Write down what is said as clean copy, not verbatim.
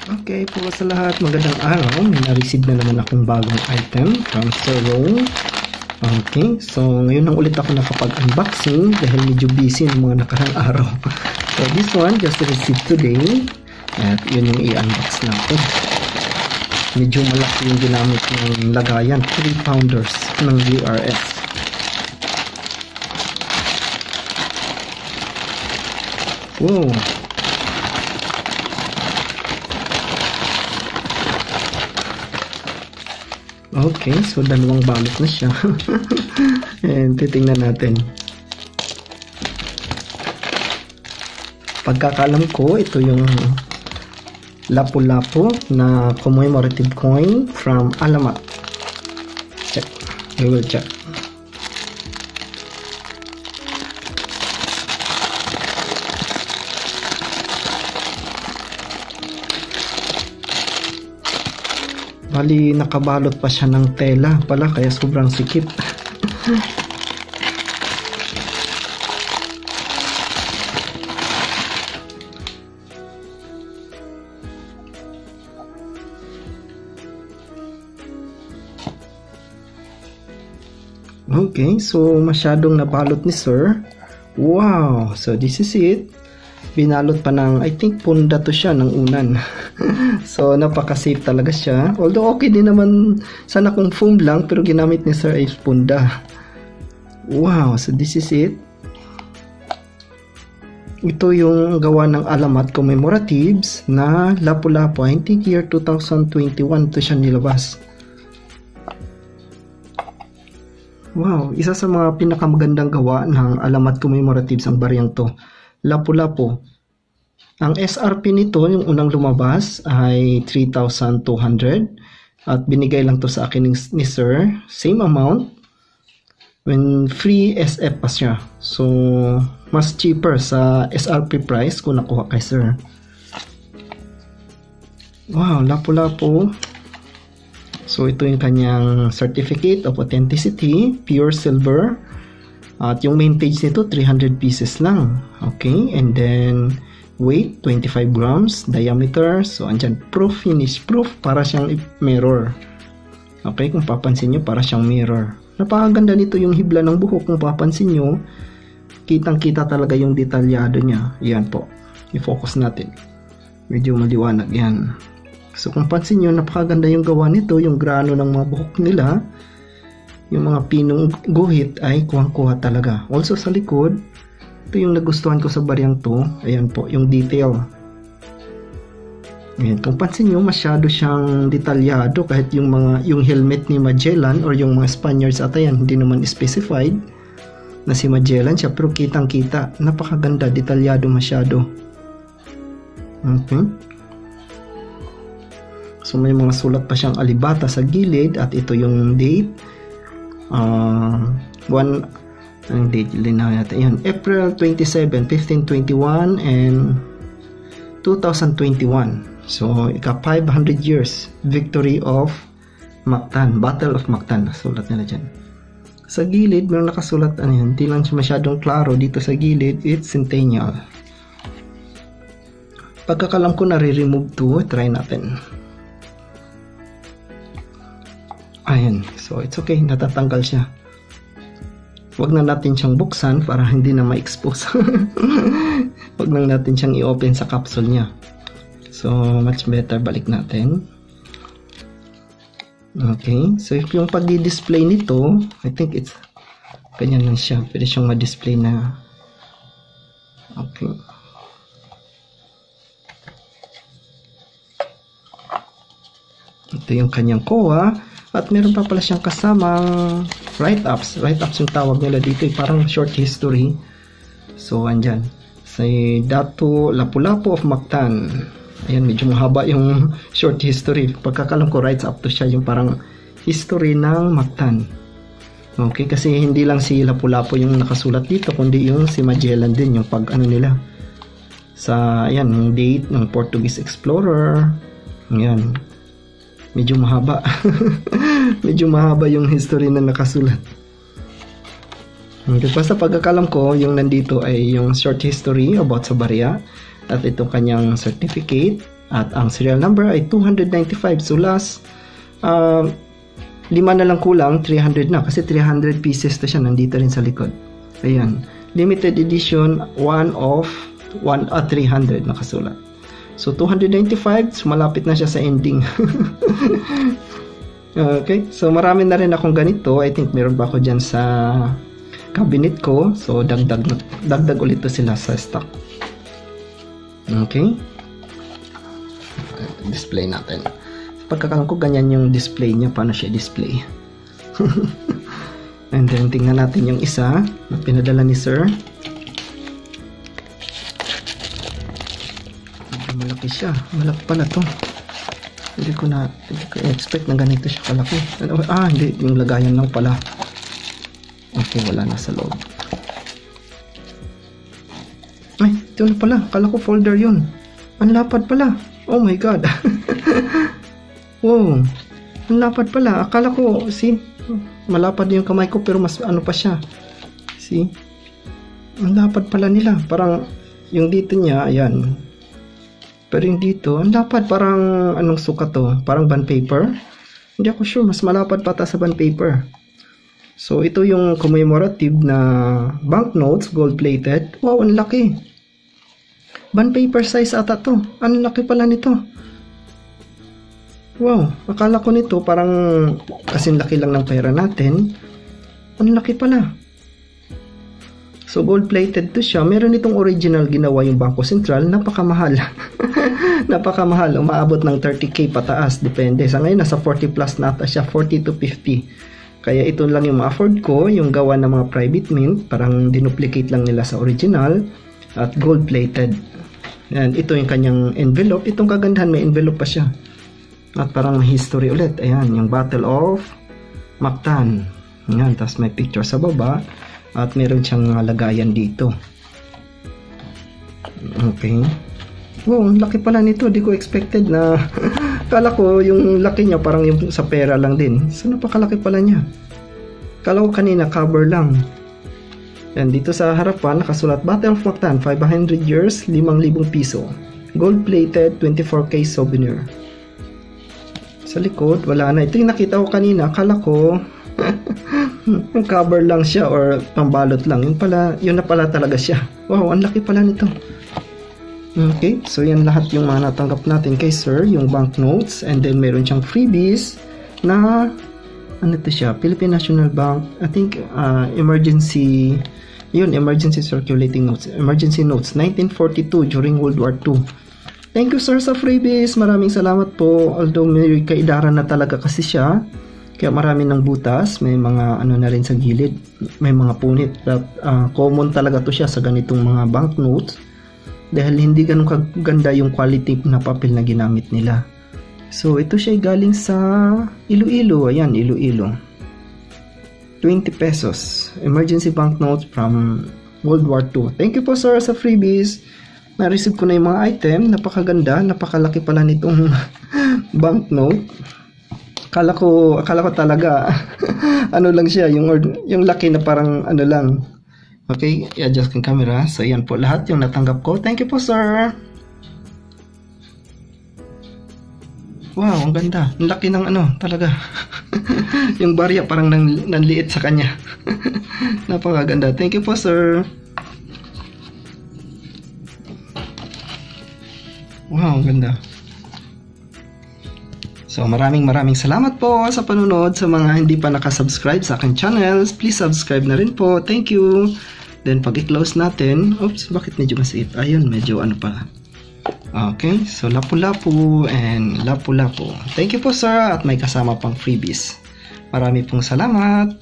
Okay po sa lahat, magandang araw. May na-receive na naman akong bagong item from Sir Rome. Okay, so ngayon lang ulit ako nakapag-unboxing dahil medyo busy ng mga nakarang araw. So this one just received today. At yun yung i-unbox natin. Medyo malaki yung ginamit ng lagayan, 3 pounders ng URS. Wow! Okay, so dalawang balot na siya. And titingnan natin. Pagkakalam ko, ito yung Lapu-Lapu na commemorative coin from Alamat. Check. We will check. Bali, nakabalot pa siya ng tela pala, kaya sobrang sikip. Okay, so masyadong nabalot ni Sir. Wow! So this is it. Binalot pa ng, I think, punda to siya ng unan. So, napaka-safe talaga siya. Although, okay din naman, sana kung foam lang, pero ginamit ni Sir ay punda. Wow! So, this is it. Ito yung gawa ng Alamat Commemoratives na Lapu-Lapu. I think year 2021 to siya nilabas. Wow! Isa sa mga pinakamagandang gawa ng Alamat Commemoratives ang bariyang to. Lapu-Lapu. Ang SRP nito, yung unang lumabas, ay 3,200 at binigay lang to sa akin ni Sir. Same amount. When free SF pa siya. So, mas cheaper sa SRP price kung nakuha kay Sir. Wow, Lapu-Lapu. So, ito yung kanyang Certificate of Authenticity, Pure Silver. At yung main page nito, 300 pieces lang. Okay, and then weight, 25 grams, diameter. So, andyan, proof, finish proof, para siyang mirror. Okay, kung papansin nyo, para siyang mirror. Napakaganda nito yung hibla ng buhok. Kung papansin nyo, kitang-kita talaga yung detalyado niya. Yan po, i-focus natin. Medyo maliwanag yan. So, kung pansin nyo, napakaganda yung gawa nito, yung grano ng mga buhok nila. Yung mga pinong guhit ay kuhang-kuha talaga. Also sa likod, ito yung nagustuhan ko sa bariyang to. Ayan po, yung detail. Ayan, kung pansin nyo, masyado siyang detalyado. Kahit yung helmet ni Magellan or yung mga Spaniards ata yan, hindi naman specified na si Magellan siya. Pero kitang-kita, napakaganda, detalyado masyado. Okay. So may mga sulat pa siyang alibata sa gilid. At ito yung date. Ang date linaw natin yan, April 27, 1521 and 2021. So ika 500 years victory of Mactan, Battle of Mactan, sulat nila dyan. Sa gilid mayroon nakasulat, ano yan, hindi lang siya masyadong klaro dito sa gilid, it's centennial. Pagkakalam ko nare-remove to, try natin. Ayan, so it's okay, natatanggal siya. Huwag na natin siyang buksan para hindi na ma-expose. Huwag na natin siyang i-open sa capsule niya. So, much better, balik natin. Okay, so if yung pag-display nito, I think it's ganyan lang siya. Pwede siyang ma-display na. Okay. Ito yung kanyang koa. At meron pa pala siyang kasamang write-ups. Write-ups yung tawag nila dito. Parang short history. So, andyan. Say, Dato Lapu-Lapu of Mactan. Ayan, medyo mahaba yung short history. Pagkakalam ko, writes up to siya yung parang history ng Mactan. Okay, kasi hindi lang si Lapu-Lapu yung nakasulat dito, kundi yung si Magellan din, yung pag ano nila. Sa, ayan, yung date ng Portuguese explorer. Ayan. Medyo mahaba. Medyo mahaba yung history na nakasulat. Basta pagkakalam ko, yung nandito ay yung short history about sa barya. At itong kanyang certificate. At ang serial number ay 295. So last 5 na lang kulang, 300 na kasi 300 pieces na siya, nandito rin sa likod. Ayan, limited edition 1 of 300 nakasulat. So 295, so malapit na siya sa ending. Okay, so marami na rin akong ganito. I think meron pa ako dyan sa cabinet ko. So dagdag ulit to sila sa stock. Okay, display natin. Pagkakaroon ko ganyan yung display niya, paano siya display. And then tingnan natin yung isa na pinadala ni sir. Malaki siya, malaki pala to. Hindi ko expect na ganito siya kalaki. Hindi, yung lagayan lang pala. Okay, wala na sa loob. Ay, ito na pala, kala ko folder yun. Ang lapad pala. Oh my god. Wow, ang lapad pala. Akala ko, see, malapad yung kamay ko pero mas ano pa siya. See, ang lapad pala nila. Parang yung dito niya, ayan. Pero yung dito, ang lapad. Parang anong sukat to? Parang bond paper. Hindi ako sure, mas malapad pata sa bond paper. So ito yung commemorative na banknotes, gold plated. Wow, ang laki. Bond paper size ata to. Ang laki pala nito. Wow, akala ko nito parang kasing laki lang ng pera natin. Ang laki pala. So gold plated to siya. Meron itong original ginawa yung Bangko Sentral. Napakamahal. Napakamahal. Umaabot ng 30k pataas. Depende. Sa ngayon nasa 40 plus na ata siya. 40 to 50. Kaya ito lang yung ma-afford ko. Yung gawa ng mga private mint. Parang dinuplicate lang nila sa original. At gold plated. Yan, ito yung kanyang envelope. Itong kagandahan, may envelope pa siya. At parang history ulit. Ayan, yung Battle of Mactan. Ayan, tapos may picture sa baba. At meron siyang lagayan dito. Okay. Wow, laki pala nito. Di ko expected na kala ko yung laki niya parang yung sa pera lang din. So napakalaki pala niya. Kala ko kanina cover lang. Yan, dito sa harapan nakasulat Battle of Mactan 500 years, 5,000 piso. Gold plated 24k souvenir. Sa likod wala na. Ito yung nakita ko kanina. Akala ko yung cover lang siya or pambalot lang. Yun na pala talaga siya. Wow, ang laki pala nito. Okay, so yan lahat yung mga natanggap natin kay sir, yung banknotes, and then meron siyang freebies na ano to siya, Philippine National Bank, I think emergency circulating notes, emergency notes 1942 during World War II. Thank you sir sa freebies, maraming salamat po. Although may kaidaran na talaga kasi siya, kaya marami ng butas, may mga ano na rin sa gilid, may mga punit. But common talaga to siya sa ganitong mga banknotes dahil hindi ganun kaganda yung quality na papel na ginamit nila. So ito siya galing sa Iloilo. Ayan, Iloilo. 20 pesos. Emergency banknotes from World War II. Thank you po sir sa freebies. Na-receive ko na yung mga item. Napakaganda. Napakalaki pala nitong banknote. Akala ko talaga ano lang siya, yung laki na parang ano lang. Okay, i-adjust yung camera. So yan po lahat yung natanggap ko. Thank you po sir. Wow, ang ganda. Ang laki ng ano, talaga. Yung barya parang nanliit sa kanya. Napakaganda. Thank you po sir. Wow, ang ganda. So maraming salamat po sa panunod. Sa mga hindi pa nakasubscribe sa aking channels, please subscribe na rin po. Thank you. Then pag i-close natin, oops, bakit medyo masiit? Ayun, medyo ano pala. Okay, so lapu-lapu and lapu-lapu. Thank you po sir at may kasama pang freebies. Marami pong salamat.